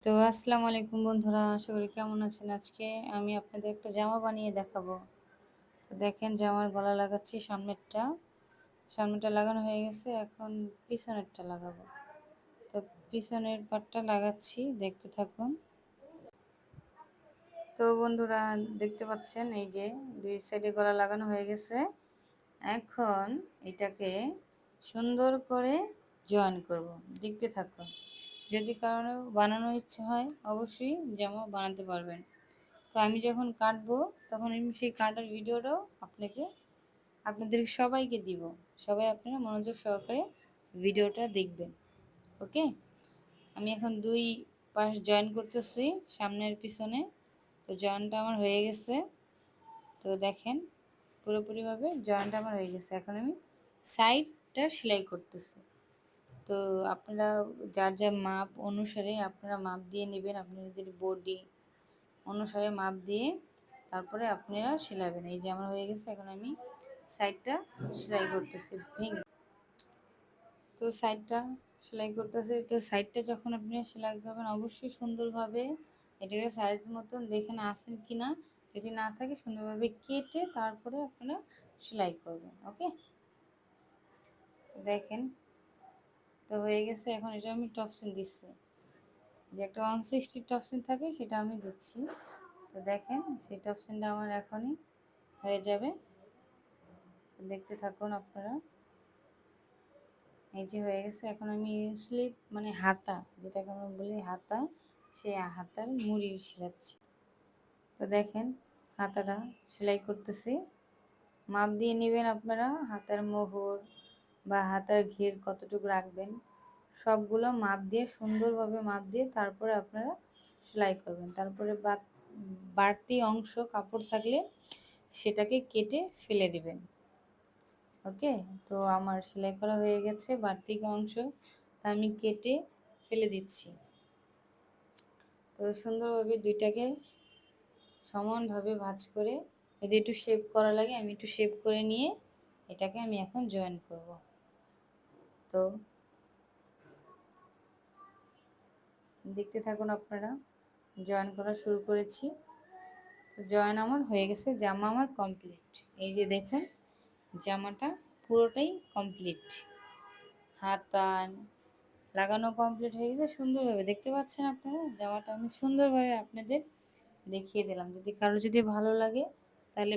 তো আসসালামু আলাইকুম বন্ধুরা, আশা করি কেমন আছেন? আজকে আমি আপনাদের একটা জামা বানিয়ে দেখাবো। তো দেখেন জামার গলা লাগাচ্ছি সামনেরটা। সামনেরটা লাগানো হয়ে গেছে, এখন পিছনেরটা লাগাবো। তো পিছনের পাটটা লাগাচ্ছি, দেখতে থাকুন। তো বন্ধুরা দেখতে পাচ্ছেন এই যে ২ সাইডে গলা লাগানো হয়ে গেছে। এখন এটাকে সুন্দর করে জয়েন করব। দেখতে থাকুন। যদি কারো বানানোর ইচ্ছে হয় অবশ্যই জামা বানাতে পারবেন। তো আমি যখন কাটবো তখন আমি সেই কাটার ভিডিওটাও আপনাদের সবাইকে দিব। সবাই আপনারা মনোযোগ সহকারে ভিডিওটা দেখবেন। ওকে? আমি এখন ২ পাশ জয়েন করতেছি সামনের পিছনে। তো জয়েনটা আমার হয়ে গেছে। তো দেখেন পুরোপুরিভাবে জয়েনটা আমার হয়ে গেছে। এখন আমি সাইডটা সেলাই করতেছি। তো আপনারা যার যার মাপ অনুসারে আপনারা মাপ দিয়ে নেবেন, আপনাদের বডি অনুসারে মাপ দিয়ে তারপরে আপনারা সেলাবেন। এই যে আমার হয়ে গেছে, এখন আমি সাইডটা সেলাই করতেছি ভেঙে। তো সাইডটা সেলাই করতেছি। তো সাইডটা যখন আপনি সেলাই করবেন অবশ্যই সুন্দরভাবে এটাকে সাইজ মতন দেখে আছেন কি না, যদি না থাকে সুন্দরভাবে কেটে তারপরে আপনারা সেলাই করবেন। ওকে, দেখেন তো হয়ে গেছে। এখন এটা আমি টপসিন দিচ্ছি, যে একটা 160 টপসিন থাকে সেটা আমি দিচ্ছি। তো দেখেন সেই টপসিনটা আমার এখনই হয়ে যাবে। দেখতে থাকুন আপনারা। এই যে হয়ে গেছে, এখন আমি স্লিপ মানে হাতা, যেটাকে আমরা বলি হাতা, সেই হাতার মুড়ি সেলাচ্ছি। তো দেখেন হাতাটা সেলাই করতেছি। মাপ দিয়ে নেবেন আপনারা, হাতার মোহর বা হাতার ঘের কতটুকু রাখবেন সবগুলো মাপ দিয়ে সুন্দরভাবে মাপ দিয়ে তারপরে আপনারা সেলাই করবেন। তারপরে বাড়তি অংশ কাপড় থাকলে সেটাকে কেটে ফেলে দিবেন। ওকে, তো আমার সেলাই করা হয়ে গেছে বাড়তি অংশ, তা আমি কেটে ফেলে দিচ্ছি। তো সুন্দরভাবে দুইটাকে সমানভাবে ভাঁজ করে, যদি একটু শেপ করা লাগে আমি একটু শেপ করে নিয়ে এটাকে আমি এখন জয়েন করব। তো দেখতে থাকুন আপনারা, জয়েন করা শুরু করেছি। তো জয়েন আমার হয়ে গেছে, জামা আমার কমপ্লিট। এই যে দেখুন জামাটা পুরোটাই কমপ্লিট, হাতা লাগানো কমপ্লিট হয়ে গেছে সুন্দরভাবে। দেখতে পাচ্ছেন আপনারা, জামাটা আমি সুন্দরভাবে আপনাদের দেখিয়ে দিলাম। যদি কারো যদি ভালো লাগে তাহলে